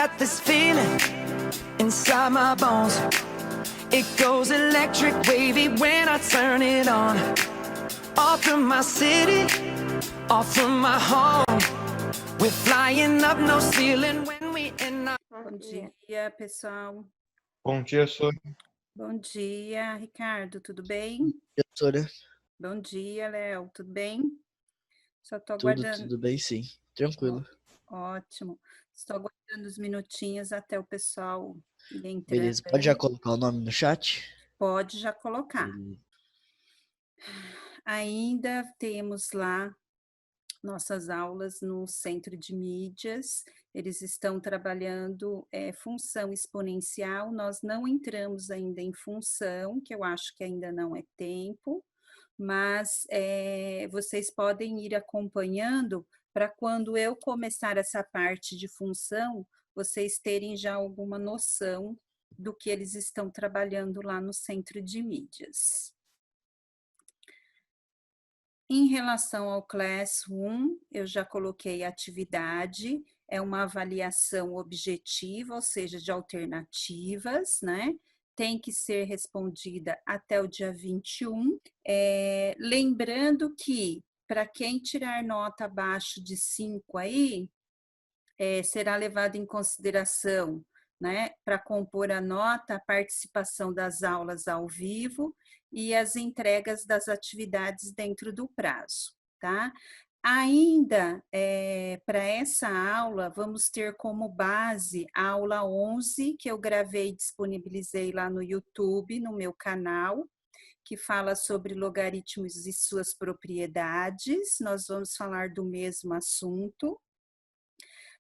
got this feeling inside my bones. It goes electric wavy when I turn it on. Off from my city, off from my home. We're flying up no ceiling when we in our... Bom dia, pessoal. Bom dia, Sônia. Bom dia, Ricardo, tudo bem? Professora, Bom dia, Léo, tudo bem? Só tô tudo aguardando. bem, sim. Tranquilo. Ótimo. Estou aguardando uns minutinhos até o pessoal ir entrando. Beleza, pode já colocar o nome no chat? Pode já colocar. Beleza. Ainda temos lá nossas aulas no Centro de Mídias. Eles estão trabalhando função exponencial. Nós não entramos ainda em função, que eu acho que ainda não é tempo, mas vocês podem ir acompanhando para quando eu começar essa parte de função, vocês terem já alguma noção do que eles estão trabalhando lá no Centro de Mídias. Em relação ao Classroom, eu já coloquei atividade, é uma avaliação objetiva, ou seja, de alternativas, né? Tem que ser respondida até o dia 21. Lembrando que, para quem tirar nota abaixo de 5 aí, será levado em consideração, né, para compor a nota, a participação das aulas ao vivo e as entregas das atividades dentro do prazo, tá? Ainda, para essa aula, vamos ter como base a aula 11, que eu gravei e disponibilizei lá no YouTube, no meu canal, que fala sobre logaritmos e suas propriedades. Nós vamos falar do mesmo assunto.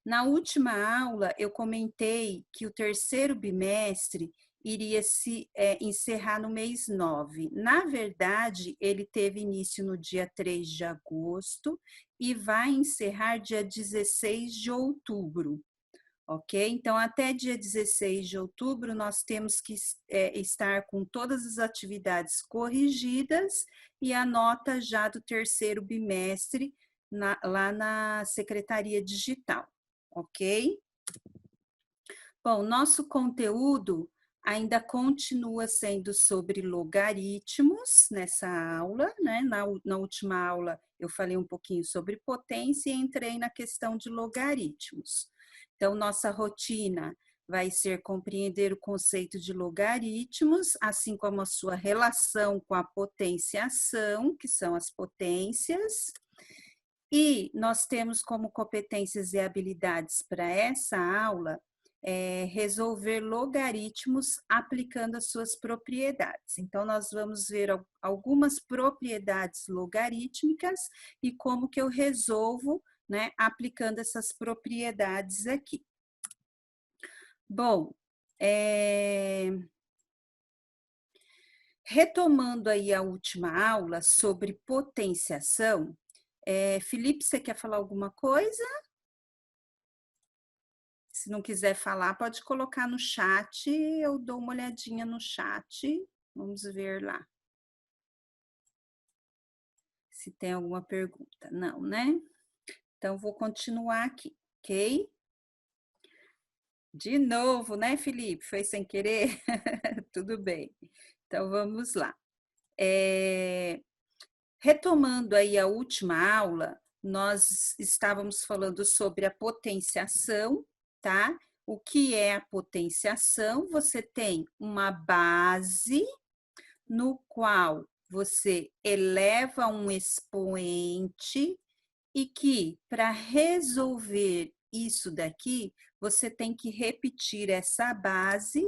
Na última aula, eu comentei que o terceiro bimestre iria se encerrar no mês 9. Na verdade, ele teve início no dia 3 de agosto e vai encerrar dia 16 de outubro, ok? Então, até dia 16 de outubro, nós temos que estar com todas as atividades corrigidas e a nota já do terceiro bimestre lá na Secretaria Digital. Ok? Bom, nosso conteúdo ainda continua sendo sobre logaritmos nessa aula, né? Na última aula eu falei um pouquinho sobre potência e entrei na questão de logaritmos. Então, nossa rotina vai ser compreender o conceito de logaritmos, assim como a sua relação com a potenciação, que são as potências. E nós temos como competências e habilidades para essa aula resolver logaritmos aplicando as suas propriedades. Então, nós vamos ver algumas propriedades logarítmicas e como que eu resolvo, né, aplicando essas propriedades aqui. Bom, retomando aí a última aula sobre potenciação, Felipe, você quer falar alguma coisa? Se não quiser falar, pode colocar no chat, eu dou uma olhadinha no chat, vamos ver lá. Se tem alguma pergunta. Não, né? Então, vou continuar aqui, ok? De novo, né, Felipe? Foi sem querer? Tudo bem. Então, vamos lá. Retomando aí a última aula, nós estávamos falando sobre a potenciação, tá? O que é a potenciação? Você tem uma base no qual você eleva um expoente e que, para resolver isso daqui, você tem que repetir essa base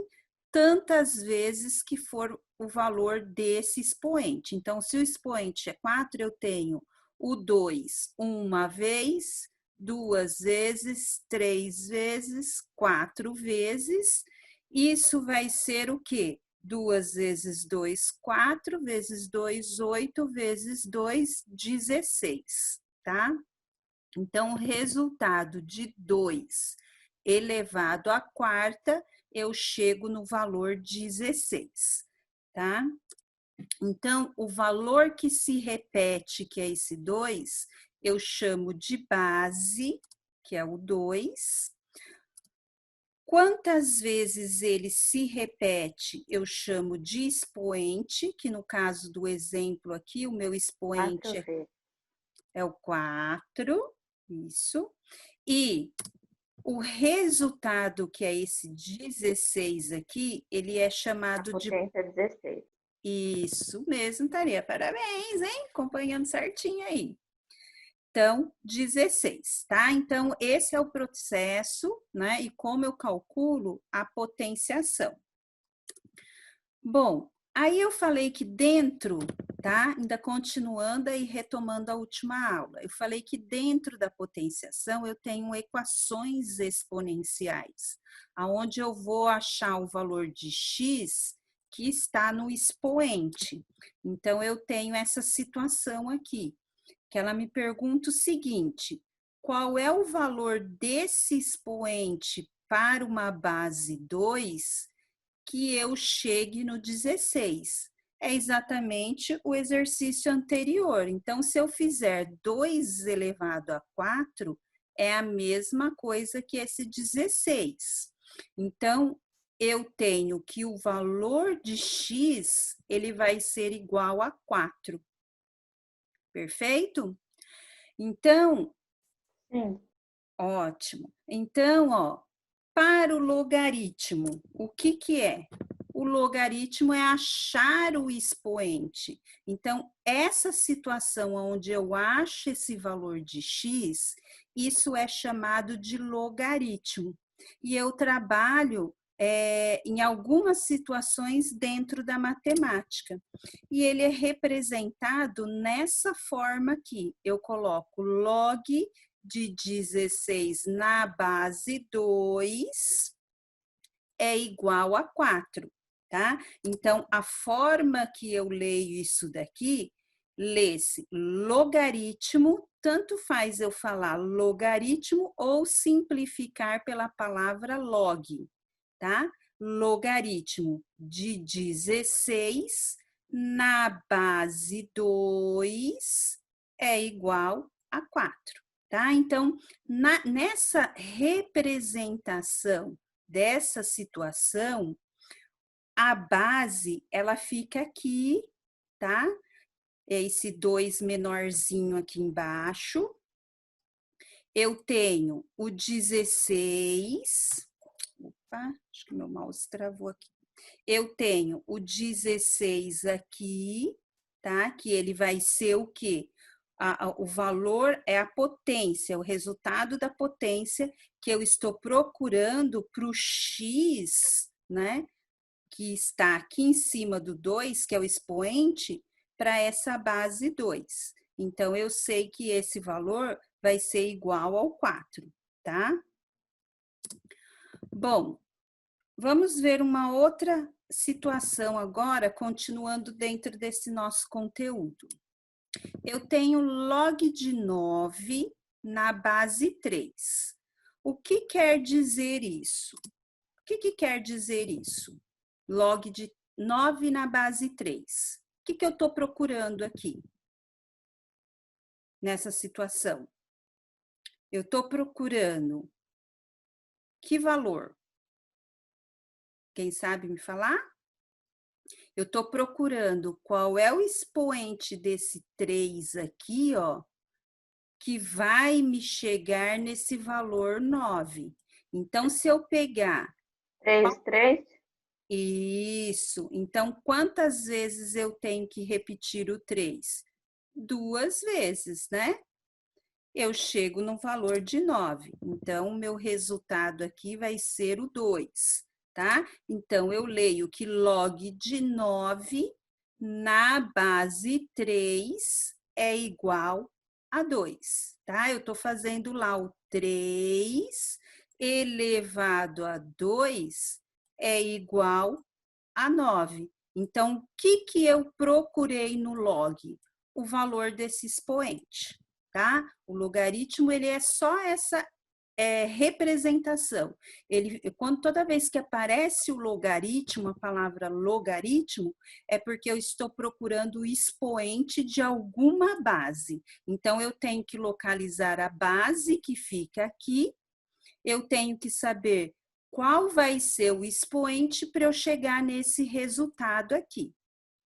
tantas vezes que for o valor desse expoente. Então, se o expoente é 4, eu tenho o 2 uma vez, 2 vezes, 3 vezes, 4 vezes. Isso vai ser o quê? 2 vezes 2, 4, vezes 2, 8, vezes 2, 16, tá? Então, o resultado de 2 elevado à quarta, eu chego no valor 16, tá? Então, o valor que se repete, que é esse 2, eu chamo de base, que é o 2. Quantas vezes ele se repete, eu chamo de expoente, que no caso do exemplo aqui, o meu expoente 4 vezes. é o 4, isso. E o resultado, que é esse 16 aqui, ele é A chamado de... potência é 16. Isso mesmo, Taria. Parabéns, hein? Acompanhando certinho aí. Então, 16, tá? Então, esse é o processo, né? E como eu calculo a potenciação. Bom, aí eu falei que dentro, tá? Ainda continuando e retomando a última aula, eu falei que dentro da potenciação eu tenho equações exponenciais, aonde eu vou achar o valor de x que está no expoente. Então, eu tenho essa situação aqui, que ela me pergunta o seguinte: qual é o valor desse expoente para uma base 2 que eu chegue no 16? É exatamente o exercício anterior. Então, se eu fizer 2 elevado a 4, é a mesma coisa que esse 16. Então, eu tenho que o valor de x, ele vai ser igual a 4. Perfeito? Então, Sim. ótimo. Então, ó, para o logaritmo, o que que é? O logaritmo é achar o expoente. Então, essa situação onde eu acho esse valor de x, isso é chamado de logaritmo. E eu trabalho em algumas situações dentro da matemática. E ele é representado nessa forma aqui. Eu coloco log de 16 na base 2 é igual a 4, tá? Então, a forma que eu leio isso daqui, lê-se logaritmo, tanto faz eu falar logaritmo ou simplificar pela palavra log, tá? Logaritmo de 16 na base 2 é igual a 4, tá? Então, nessa representação dessa situação, a base, ela fica aqui, tá? Esse 2 menorzinho aqui embaixo. Eu tenho o 16. Opa, acho que meu mouse travou aqui. Eu tenho o 16 aqui, tá? Que ele vai ser o quê? O valor é a potência, o resultado da potência que eu estou procurando para o x, né? Que está aqui em cima do 2, que é o expoente, para essa base 2. Então, eu sei que esse valor vai ser igual ao 4, tá? Bom, vamos ver uma outra situação agora, continuando dentro desse nosso conteúdo. Eu tenho log de 9 na base 3. O que quer dizer isso? O que quer dizer isso? Log de 9 na base 3. O que eu estou procurando aqui? Nessa situação. Eu estou procurando que valor? Quem sabe me falar? Eu estou procurando qual é o expoente desse 3 aqui, ó, que vai me chegar nesse valor 9. Então, se eu pegar... 3, 3. Isso. Então, quantas vezes eu tenho que repetir o 3? 2 vezes, né? Eu chego no valor de 9. Então, o meu resultado aqui vai ser o 2, tá? Então, eu leio que log de 9 na base 3 é igual a 2, tá? Eu tô fazendo lá o 3 elevado a 2 é igual a 9. Então, o que eu procurei no log? O valor desse expoente, tá? O logaritmo, ele é só essa representação. Toda vez que aparece o logaritmo, a palavra logaritmo, é porque eu estou procurando o expoente de alguma base. Então, eu tenho que localizar a base que fica aqui, eu tenho que saber qual vai ser o expoente para eu chegar nesse resultado aqui,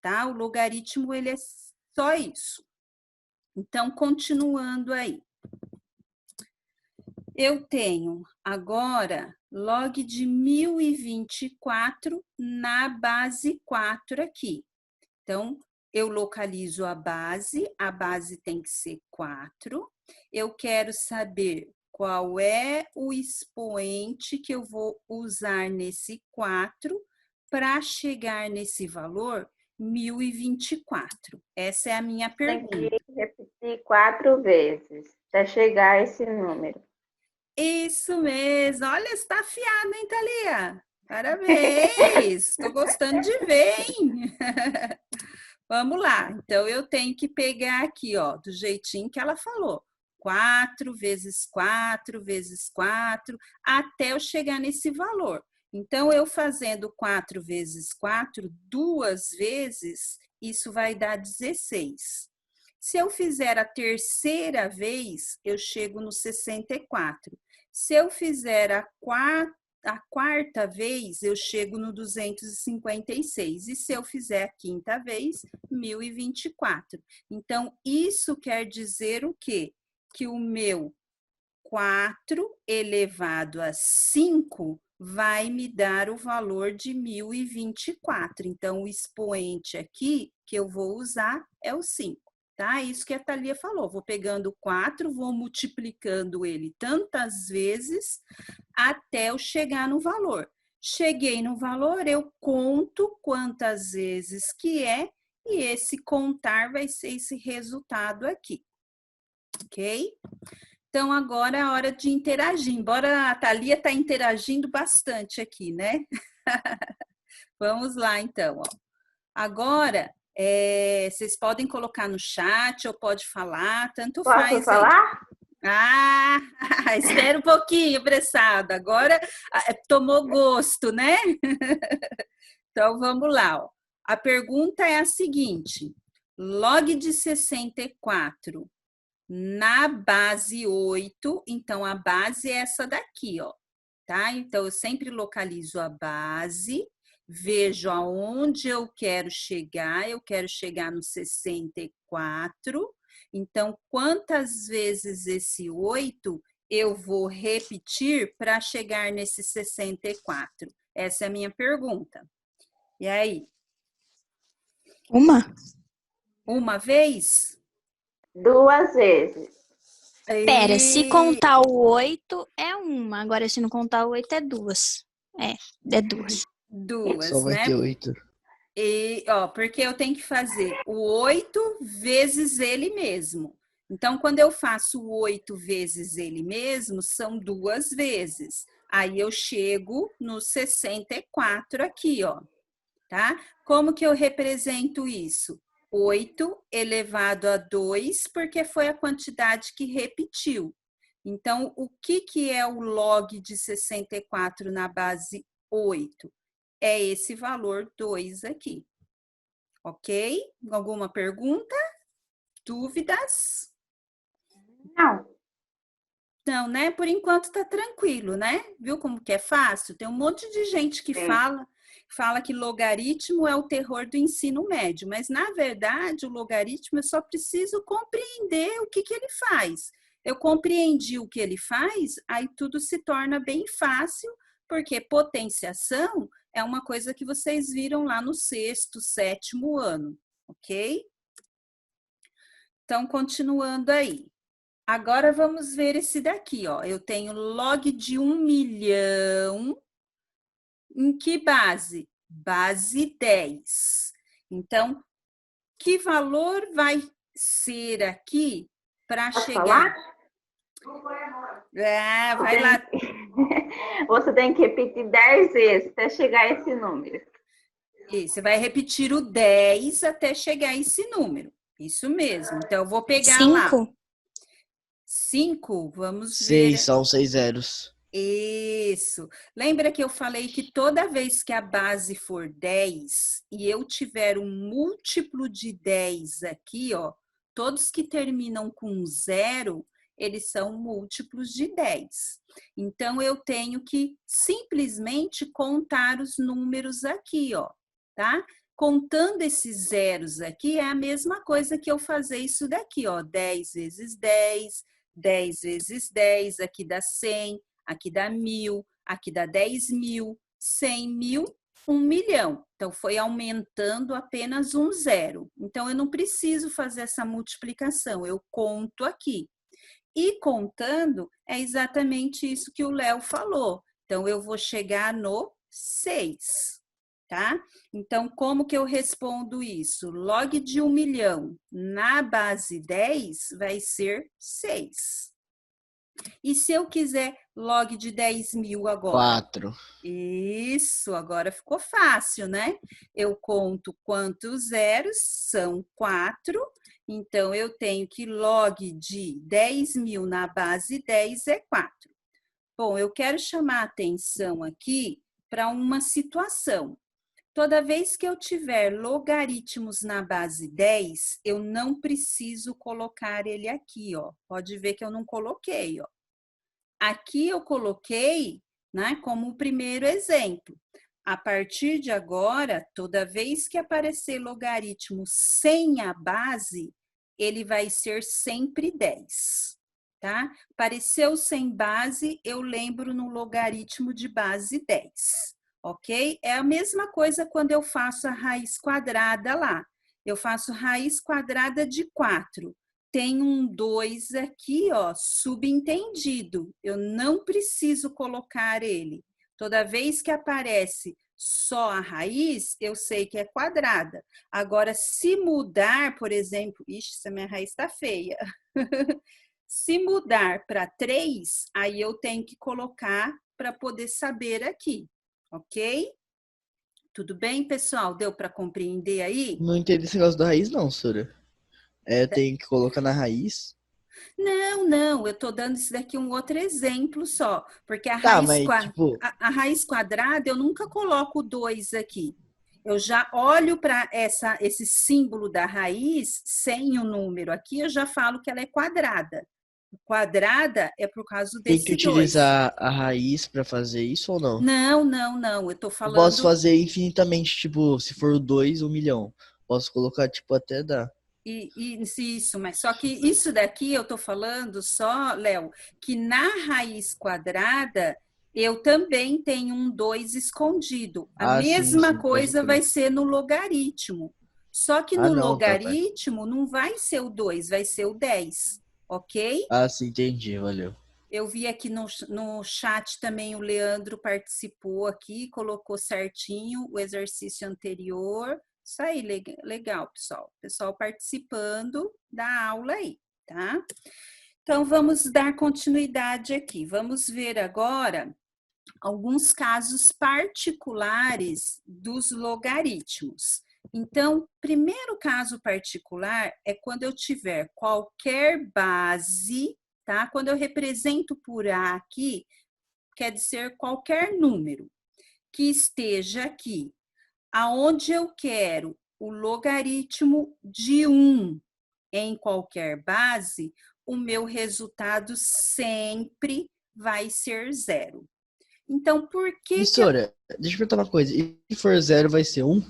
tá? O logaritmo, ele é só isso. Então, continuando aí. Eu tenho agora log de 1024 na base 4 aqui. Então, eu localizo a base tem que ser 4. Eu quero saber qual é o expoente que eu vou usar nesse 4 para chegar nesse valor 1024. Essa é a minha Tem pergunta. que repetir 4 vezes até chegar a esse número. Isso mesmo. Olha, está afiada, hein, Thalia? Parabéns! Estou gostando de ver, hein? Vamos lá. Então, eu tenho que pegar aqui, ó, do jeitinho que ela falou. 4 vezes 4 vezes 4, até eu chegar nesse valor. Então, eu fazendo 4 vezes 4, 2 vezes, isso vai dar 16. Se eu fizer a terceira vez, eu chego no 64. Se eu fizer a quarta vez, eu chego no 256. E se eu fizer a quinta vez, 1024. Então, isso quer dizer o quê? Que o meu 4 elevado a 5 vai me dar o valor de 1024. Então, o expoente aqui que eu vou usar é o 5. Tá? Isso que a Thalia falou. Vou pegando o 4, vou multiplicando ele tantas vezes até eu chegar no valor. Cheguei no valor, eu conto quantas vezes que é, e esse contar vai ser esse resultado aqui. Ok? Então, agora é a hora de interagir. Embora a Thalia está interagindo bastante aqui, né? Vamos lá, então. Ó. Agora, vocês podem colocar no chat ou pode falar, tanto Posso faz aí. falar? Ah, espera um pouquinho, apressado. Agora tomou gosto, né? Então, vamos lá. Ó. A pergunta é a seguinte. Log de 64 na base 8, então a base é essa daqui, ó, tá? Então, eu sempre localizo a base, vejo aonde eu quero chegar no 64. Então, quantas vezes esse 8 eu vou repetir para chegar nesse 64? Essa é a minha pergunta. E aí? Uma vez? 2 vezes. Pera, se contar o 8 é uma, agora se não contar o 8 é duas. É duas. Duas, Só vai né? ter 8. E, ó, porque eu tenho que fazer o 8 vezes ele mesmo. Então, quando eu faço o 8 vezes ele mesmo, são 2 vezes. Aí eu chego no 64 aqui, ó, tá? Como que eu represento isso? 8 elevado a 2, porque foi a quantidade que repetiu. Então, o que é o log de 64 na base 8? É esse valor 2 aqui. Ok? Alguma pergunta? Dúvidas? Não. Não, né? Por enquanto tá tranquilo, né? Viu como que é fácil? Tem um monte de gente que fala que logaritmo é o terror do ensino médio, mas na verdade o logaritmo eu só preciso compreender o que ele faz. Eu compreendi o que ele faz, aí tudo se torna bem fácil, porque potenciação é uma coisa que vocês viram lá no 6º, 7º ano, ok? Então, continuando aí. Agora vamos ver esse daqui, ó. Eu tenho log de 1 milhão. Em que base? Base 10. Então, que valor vai ser aqui para chegar? Falar? Vai lá. Você tem que repetir 10 vezes até chegar a esse número. Você vai repetir o 10 até chegar a esse número. Isso mesmo. Então, eu vou pegar 5? lá. 5, vamos 6, ver. são 6 zeros. Isso. Lembra que eu falei que toda vez que a base for 10 e eu tiver um múltiplo de 10 aqui, ó, todos que terminam com 0, eles são múltiplos de 10. Então, eu tenho que simplesmente contar os números aqui, ó, tá? Contando esses zeros aqui é a mesma coisa que eu fazer isso daqui, ó, 10 vezes 10, 10 vezes 10, aqui dá 100, aqui dá 1.000, aqui dá 10.000, 100.000, 1 milhão. Então, foi aumentando apenas um zero. Então, eu não preciso fazer essa multiplicação, eu conto aqui. E contando é exatamente isso que o Léo falou. Então, eu vou chegar no 6, tá? Então, como que eu respondo isso? Log de 1 milhão na base 10 vai ser 6. E se eu quiser log de 10.000 agora? 4. Isso, agora ficou fácil, né? Eu conto quantos zeros, são 4. Então, eu tenho que log de 10.000 na base 10 é 4. Bom, eu quero chamar a atenção aqui para uma situação. Toda vez que eu tiver logaritmos na base 10, eu não preciso colocar ele aqui, ó. Pode ver que eu não coloquei, ó. Aqui eu coloquei, né, como o primeiro exemplo. A partir de agora, toda vez que aparecer logaritmo sem a base, ele vai ser sempre 10, tá? Apareceu sem base, eu lembro no logaritmo de base 10, ok? É a mesma coisa quando eu faço a raiz quadrada lá. Eu faço raiz quadrada de 4. Tem um 2 aqui, ó, subentendido. Eu não preciso colocar ele. Toda vez que aparece só a raiz, eu sei que é quadrada. Agora, se mudar, por exemplo, ixi, essa minha raiz está feia. Se mudar para 3, aí eu tenho que colocar para poder saber aqui, ok? Tudo bem, pessoal? Deu para compreender aí? Não entendi esse negócio da raiz, não, Sora. É, tem que colocar na raiz. Não, eu estou dando isso daqui um outro exemplo só, porque Tá, mas tipo, a raiz quadrada eu nunca coloco 2 aqui. Eu já olho para esse símbolo da raiz sem o número aqui, eu já falo que ela é quadrada. Quadrada é por causa tem que desse 2. utilizar a raiz pra fazer isso ou não? Não, eu estou Eu posso falando... fazer infinitamente, tipo, se for 2, 1 milhão. Posso colocar, tipo, até dar. Isso, mas só que isso daqui eu estou falando só, Léo, que na raiz quadrada eu também tenho um 2 escondido. A Ah, sim, mesma sim, pode coisa vai crer. ser no logaritmo. Só que Ah, no não, tá, vai. logaritmo não vai ser o 2, vai ser o 10, ok? Ah, sim, entendi, valeu. Eu vi aqui no chat também o Leandro participou aqui, colocou certinho o exercício anterior. Isso aí, legal, pessoal. Pessoal participando da aula aí, tá? Então, vamos dar continuidade aqui. Vamos ver agora alguns casos particulares dos logaritmos. Então, primeiro caso particular é quando eu tiver qualquer base, tá? Quando eu represento por A aqui, quer dizer qualquer número que esteja aqui, aonde eu quero o logaritmo de 1 em qualquer base, o meu resultado sempre vai ser 0. Então, por que que... Professora, deixa eu perguntar uma coisa. E se for 0, vai ser 1?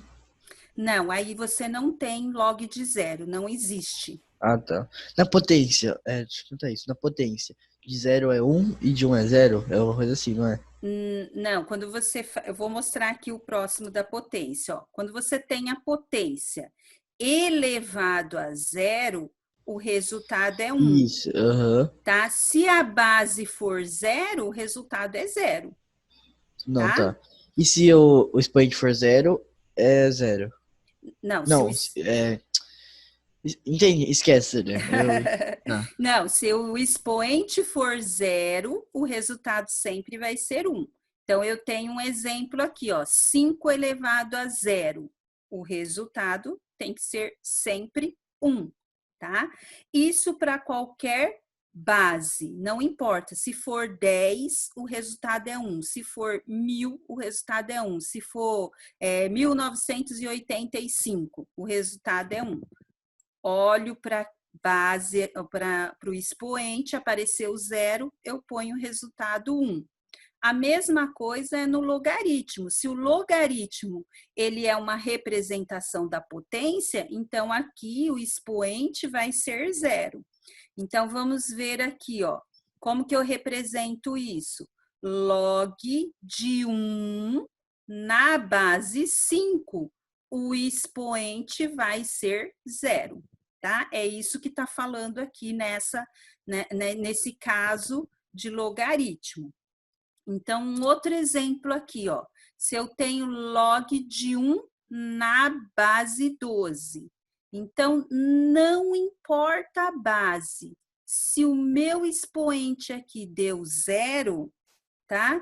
Não, aí você não tem log de 0, não existe. Ah, tá. Na potência, deixa eu perguntar isso. Na potência, de 0 é 1 e de 1 é 0? É uma coisa assim, não é? Não, quando você... Eu vou mostrar aqui o próximo da potência. Ó. Quando você tem a potência elevado a 0, o resultado é 1. Isso, aham. Tá? Se a base for 0, o resultado é 0. Não, Tá? tá. E se o expoente for 0, é 0? Não, Não, entendi, esquece, né? Tá. Não, se o expoente for 0, o resultado sempre vai ser 1. Então, eu tenho um exemplo aqui, ó, 5 elevado a 0. O resultado tem que ser sempre 1, tá? Isso para qualquer base, não importa. Se for 10, o resultado é 1. Se for 1.000, o resultado é 1. Se for 1985, o resultado é 1. Olho para base, para o expoente, apareceu 0, eu ponho o resultado 1. A mesma coisa é no logaritmo. Se o logaritmo ele é uma representação da potência, então aqui o expoente vai ser 0. Então, vamos ver aqui, ó, como que eu represento isso? Log de 1 na base 5, o expoente vai ser 0, tá? É isso que está falando aqui nesse caso de logaritmo. Então, um outro exemplo aqui, ó. Se eu tenho log de 1 na base 12. Então, não importa a base. Se o meu expoente aqui deu 0, tá?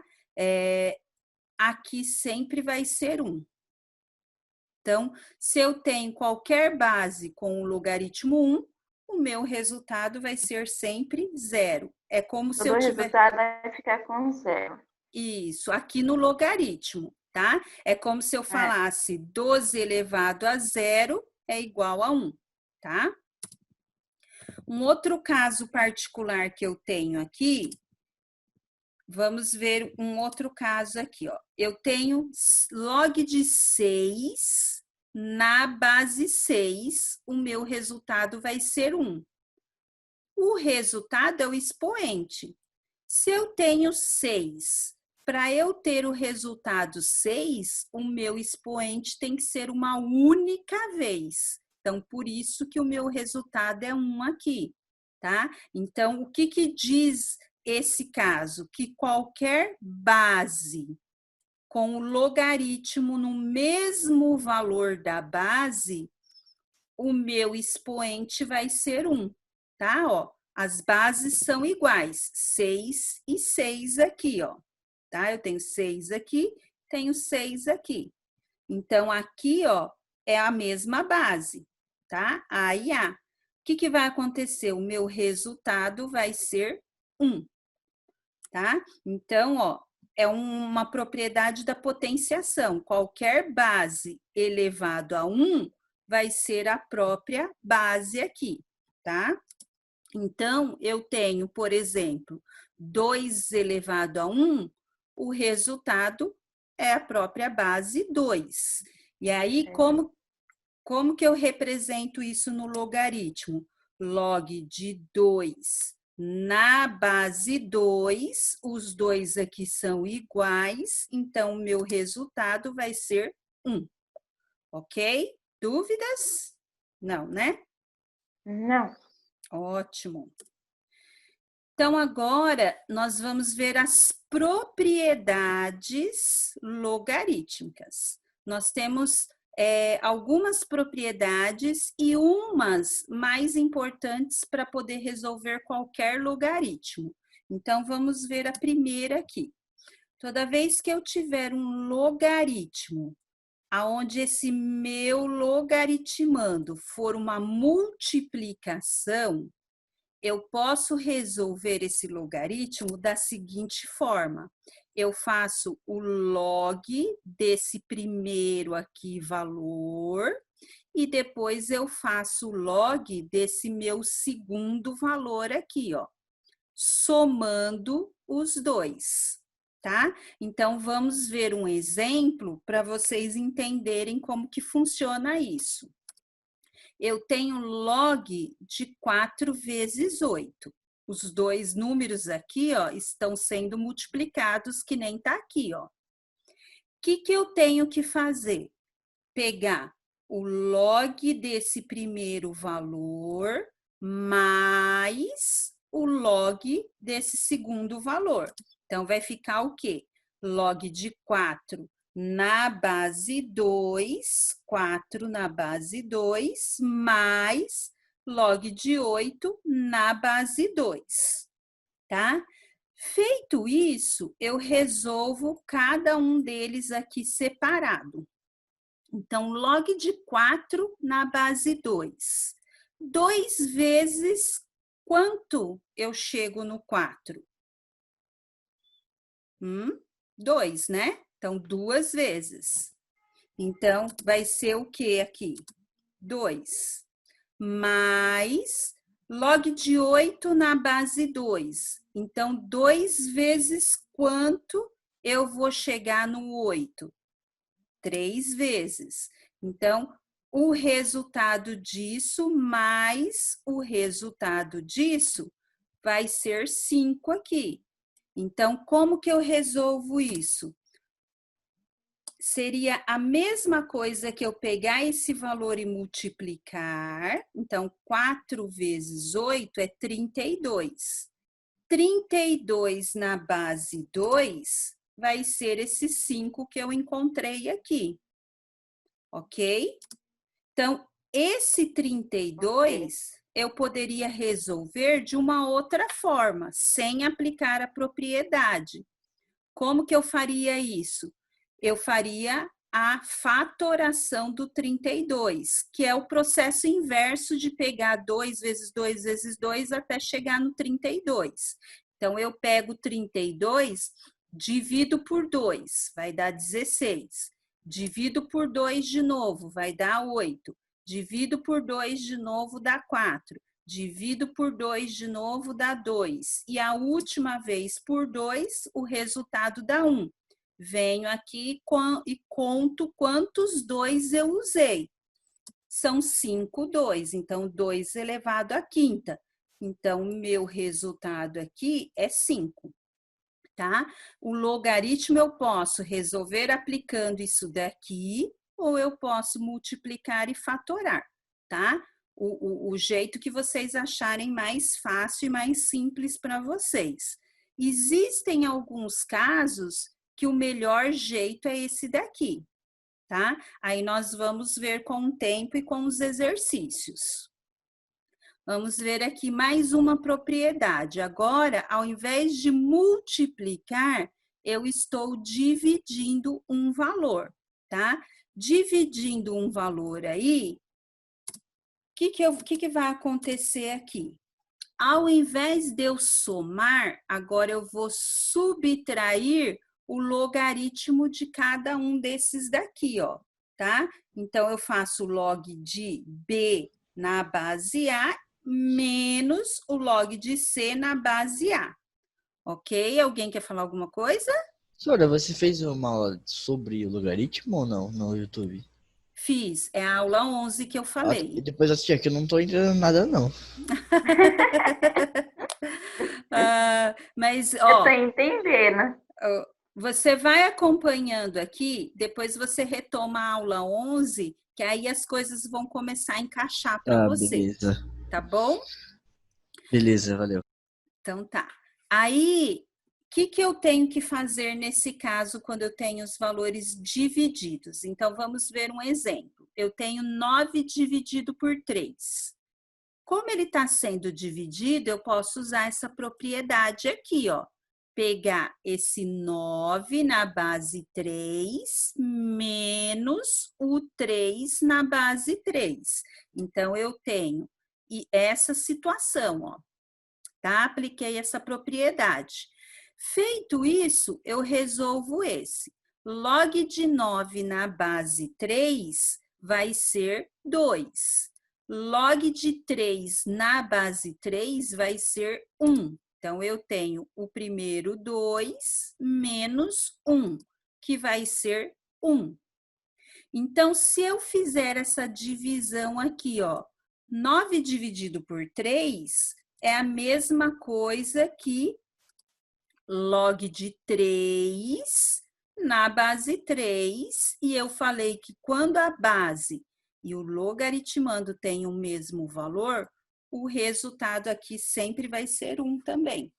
Aqui sempre vai ser 1. Então, se eu tenho qualquer base com o logaritmo 1, o meu resultado vai ser sempre 0. É como se eu tiver... O resultado vai ficar com 0. Isso, aqui no logaritmo, tá? É como se eu falasse 12 elevado a 0 é igual a 1, tá? Um outro caso particular que eu tenho aqui, vamos ver um outro caso aqui, ó. Eu tenho log de 6 na base 6, o meu resultado vai ser 1. O resultado é o expoente. Se eu tenho 6, para eu ter o resultado 6, o meu expoente tem que ser uma única vez. Então, por isso que o meu resultado é 1 aqui, tá? Então, o que diz esse caso? Que qualquer base com o logaritmo no mesmo valor da base, o meu expoente vai ser 1, tá? Ó, as bases são iguais, 6 e 6 aqui, ó. Tá? Eu tenho 6 aqui, tenho 6 aqui. Então, aqui, ó, é a mesma base, tá? A e A. O que vai acontecer? O meu resultado vai ser 1, tá? Então, ó, é uma propriedade da potenciação. Qualquer base elevado a 1 vai ser a própria base aqui, tá? Então, eu tenho, por exemplo, 2 elevado a 1, o resultado é a própria base 2. E aí, como que eu represento isso no logaritmo? Log de 2 na base 2, os dois aqui são iguais, então o meu resultado vai ser 1. Ok? Dúvidas? Não, né? Não. Ótimo. Então, agora, nós vamos ver as propriedades logarítmicas. Nós temos algumas propriedades e umas mais importantes para poder resolver qualquer logaritmo. Então, vamos ver a primeira aqui. Toda vez que eu tiver um logaritmo, aonde esse meu logaritmando for uma multiplicação, eu posso resolver esse logaritmo da seguinte forma. Eu faço o log desse primeiro aqui valor e depois eu faço o log desse meu segundo valor aqui, ó, somando os dois, tá? Então, vamos ver um exemplo para vocês entenderem como que funciona isso. Eu tenho log de 4 vezes 8. Os dois números aqui, ó, estão sendo multiplicados, que nem tá aqui, ó. O que eu tenho que fazer? Pegar o log desse primeiro valor mais o log desse segundo valor. Então, vai ficar o quê? Log de 4 na base 2, 4 na base 2, mais log de 8 na base 2, tá? Feito isso, eu resolvo cada um deles aqui separado. Então, log de 4 na base 2. 2 vezes quanto eu chego no 4? 2, né? Então, 2 vezes. Então, vai ser o que aqui? 2. Mais Log de 8 na base 2. Então, 2 vezes quanto eu vou chegar no 8? 3 vezes. Então, o resultado disso mais o resultado disso vai ser 5 aqui. Então, como que eu resolvo isso? Seria a mesma coisa que eu pegar esse valor e multiplicar. Então, 4 vezes 8 é 32. 32 na base 2 vai ser esse 5 que eu encontrei aqui. Ok? Então, esse 32 eu poderia resolver de uma outra forma, sem aplicar a propriedade. Como que eu faria isso? Eu faria a fatoração do 32, que é o processo inverso de pegar 2 vezes 2 vezes 2 até chegar no 32. Então, eu pego 32, divido por 2, vai dar 16. Divido por 2 de novo, vai dar 8. Divido por 2 de novo, dá 4. Divido por 2 de novo, dá 2. E a última vez por 2, o resultado dá 1. Venho aqui e conto quantos 2 eu usei. São 5 2, então 2 elevado à quinta. Então, meu resultado aqui é 5. Tá? O logaritmo eu posso resolver aplicando isso daqui, ou eu posso multiplicar e fatorar, tá? O jeito que vocês acharem mais fácil e mais simples para vocês. Existem alguns casos que o melhor jeito é esse daqui, tá? Aí nós vamos ver com o tempo e com os exercícios. Vamos ver aqui mais uma propriedade. Agora, ao invés de multiplicar, eu estou dividindo um valor, tá? Dividindo um valor aí, o que vai acontecer aqui? Ao invés de eu somar, agora eu vou subtrair o logaritmo de cada um desses daqui, ó, tá? Então, eu faço log de B na base A menos o log de C na base A. Ok? Alguém quer falar alguma coisa? Senhora, você fez uma aula sobre o logaritmo ou não no YouTube? Fiz. É a aula 11 que eu E falei. depois assisti aqui, eu não tô entendendo nada, não. Mas, Eu tô ó, entendendo. você vai acompanhando aqui, depois você retoma a aula 11, que aí as coisas vão começar a encaixar para Ah, você, beleza. tá bom? Beleza, valeu. Então tá. Aí, o que eu tenho que fazer nesse caso quando eu tenho os valores divididos? Então, vamos ver um exemplo. Eu tenho 9 dividido por 3. Como ele está sendo dividido, eu posso usar essa propriedade aqui, ó. Pegar esse 9 na base 3 menos o 3 na base 3. Então, eu tenho essa situação, ó. Tá? Apliquei essa propriedade. Feito isso, eu resolvo esse. Log de 9 na base 3 vai ser 2. Log de 3 na base 3 vai ser 1. Então, eu tenho o primeiro 2 menos 1, que vai ser 1. Então, se eu fizer essa divisão aqui, ó, 9 dividido por 3 é a mesma coisa que log de 3 na base 3. E eu falei que quando a base e o logaritmando têm o mesmo valor, o resultado aqui sempre vai ser 1 também.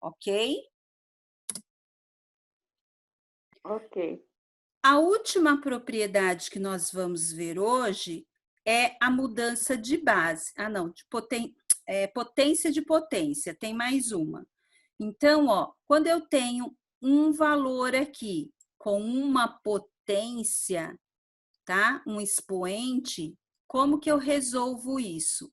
Ok? Ok. A última propriedade que nós vamos ver hoje é a mudança de base. Ah, não, de potência de potência, tem mais uma. Então, ó, quando eu tenho um valor aqui com uma potência, tá? Um expoente, como que eu resolvo isso?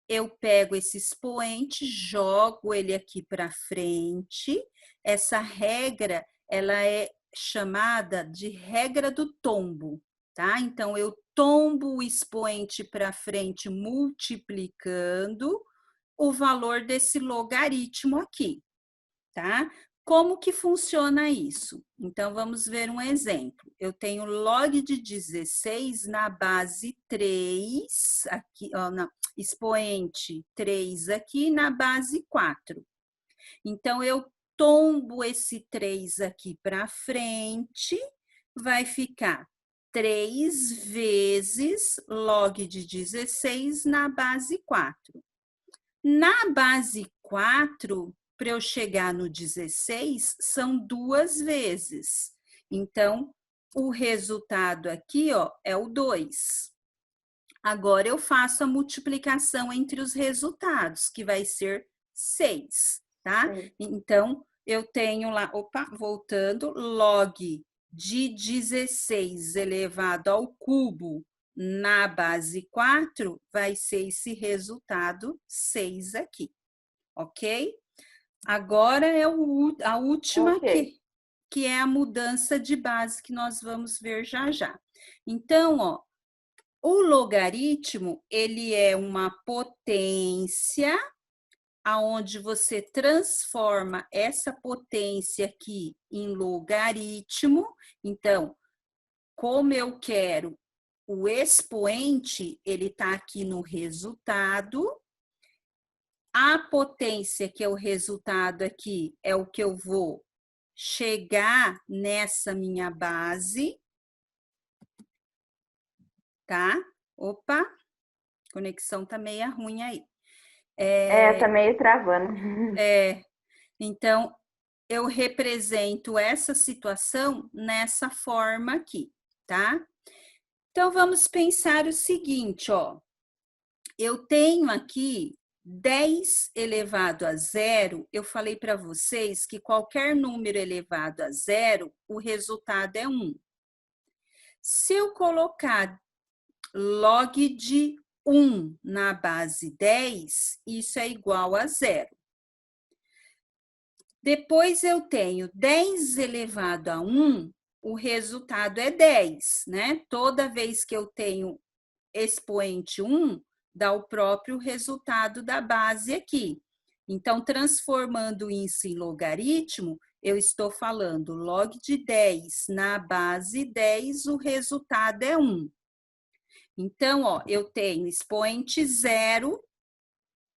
Eu pego esse expoente, jogo ele aqui para frente. Essa regra, ela é chamada de regra do tombo, tá? Então, eu tombo o expoente para frente multiplicando o valor desse logaritmo aqui, tá? Como que funciona isso? Então, vamos ver um exemplo. Eu tenho log de 16 na base 3, aqui, ó, expoente 3 aqui na base 4. Então, eu tombo esse 3 aqui para frente, vai ficar 3 vezes log de 16 na base 4. Na base 4, para eu chegar no 16, são 2 vezes. Então, o resultado aqui, ó, é o 2. Agora, eu faço a multiplicação entre os resultados, que vai ser 6, tá? Então, eu tenho lá, voltando, log de 16 elevado ao cubo na base 4, vai ser esse resultado 6 aqui, ok? Agora é a última que é a mudança de base que nós vamos ver já já. Então, ó, o logaritmo, ele é uma potência aonde você transforma essa potência aqui em logaritmo. Então, como eu quero o expoente, ele está aqui no resultado. A potência, que é o resultado aqui, é o que eu vou chegar nessa minha base. Tá? Opa, conexão tá meio ruim aí. Tá meio travando. Então, eu represento essa situação nessa forma aqui, tá? Então, vamos pensar o seguinte, ó. Eu tenho aqui 10 elevado a 0, eu falei para vocês que qualquer número elevado a 0, o resultado é 1. Se eu colocar log de 1 na base 10, isso é igual a 0. Depois eu tenho 10 elevado a 1, o resultado é 10, né? Toda vez que eu tenho expoente 1, dá o próprio resultado da base aqui. Então, transformando isso em logaritmo, eu estou falando log de 10 na base 10, o resultado é 1. Então, ó, eu tenho expoente 0,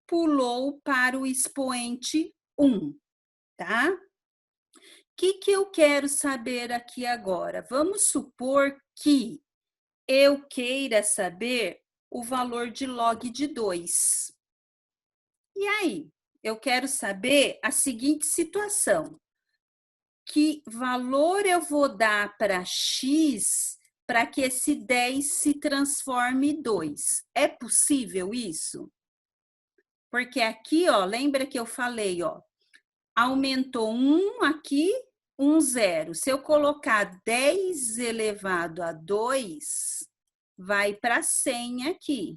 pulou para o expoente 1, tá? O que eu quero saber aqui agora? Vamos supor que eu queira saber o valor de log de 2. E aí? Eu quero saber a seguinte situação. Que valor eu vou dar para x para que esse 10 se transforme em 2? É possível isso? Porque aqui, ó, lembra que eu falei, ó, aumentou 1 aqui, 0. Se eu colocar 10 elevado a 2, vai para 100 aqui.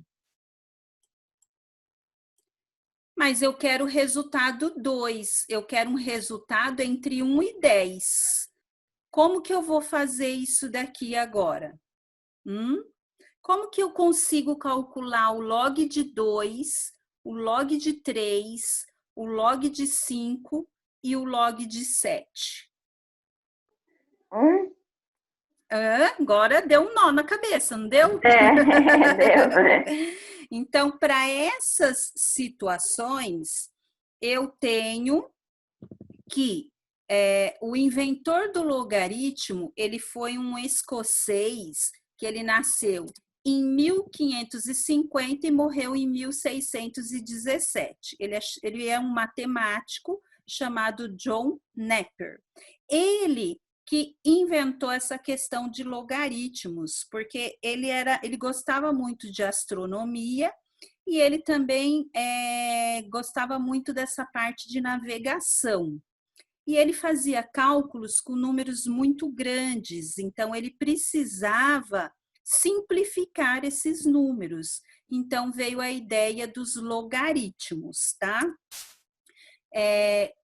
Mas eu quero o resultado 2. Eu quero um resultado entre 1 e 10. Como que eu vou fazer isso daqui agora? Como que eu consigo calcular o log de 2, o log de 3, o log de 5 e o log de 7? Agora deu um nó na cabeça, não deu? Deu. Então, para essas situações, eu tenho que o inventor do logaritmo, ele foi um escocês que ele nasceu em 1550 e morreu em 1617. Ele é um matemático chamado John Napier. Ele que inventou essa questão de logaritmos, porque ele gostava muito de astronomia e ele também gostava muito dessa parte de navegação. E ele fazia cálculos com números muito grandes, então ele precisava simplificar esses números. Então veio a ideia dos logaritmos, tá?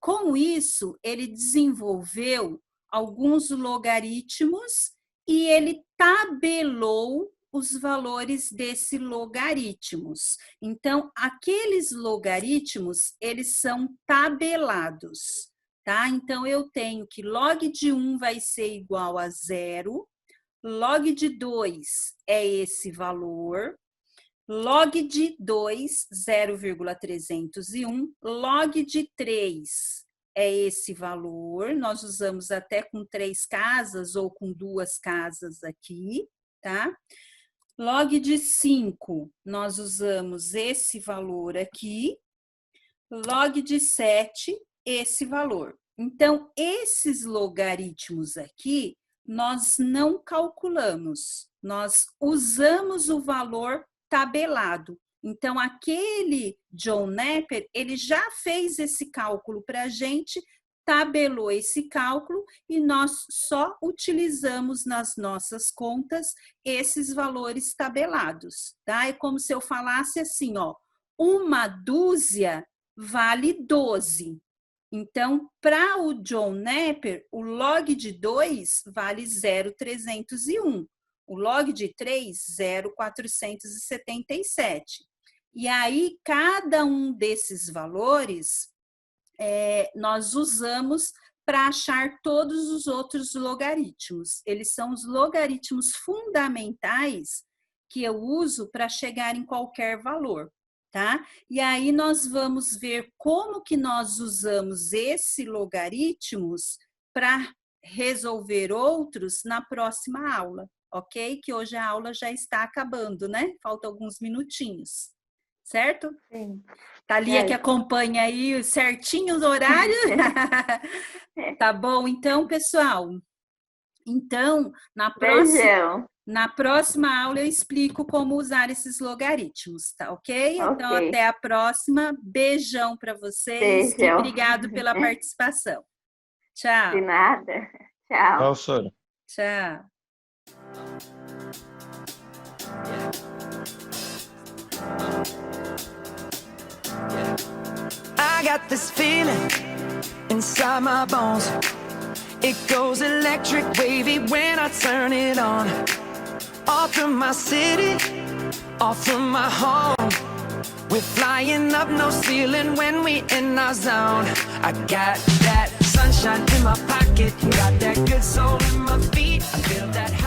Com isso, ele desenvolveu alguns logaritmos e ele tabelou os valores desses logaritmos. Então, aqueles logaritmos, eles são tabelados, tá? Então, eu tenho que log de 1 vai ser igual a 0, log de 2 é esse valor, log de 2, 0,301, log de 3 é esse valor, nós usamos até com 3 casas ou com 2 casas aqui, tá? Log de 5, nós usamos esse valor aqui, log de 7, esse valor. Então, esses logaritmos aqui, nós não calculamos, nós usamos o valor tabelado. Então, aquele John Napier, ele já fez esse cálculo para a gente, tabelou esse cálculo e nós só utilizamos nas nossas contas esses valores tabelados, tá? É como se eu falasse assim, ó, uma dúzia vale 12. Então, para o John Napier, o log de 2 vale 0,301. O log de 3, 0,477. E aí, cada um desses valores, nós usamos para achar todos os outros logaritmos. Eles são os logaritmos fundamentais que eu uso para chegar em qualquer valor, tá? E aí, nós vamos ver como que nós usamos esses logaritmos para resolver outros na próxima aula. Ok? Que hoje a aula já está acabando, né? Faltam alguns minutinhos, certo? Sim. Thalia que acompanha aí certinho os horários. Tá bom? Então, pessoal, então, na próxima aula eu explico como usar esses logaritmos, tá ok? Então, até a próxima. Beijão para vocês. Beijão. E obrigado pela participação. Tchau. De nada. Tchau. Tchau, Sônia. Tchau. I got this feeling inside my bones. It goes electric wavy when I turn it on. Off from my city, off from my home. We're flying up, no ceiling when we in our zone. I got that sunshine in my pocket, got that good soul in my feet. I feel that high.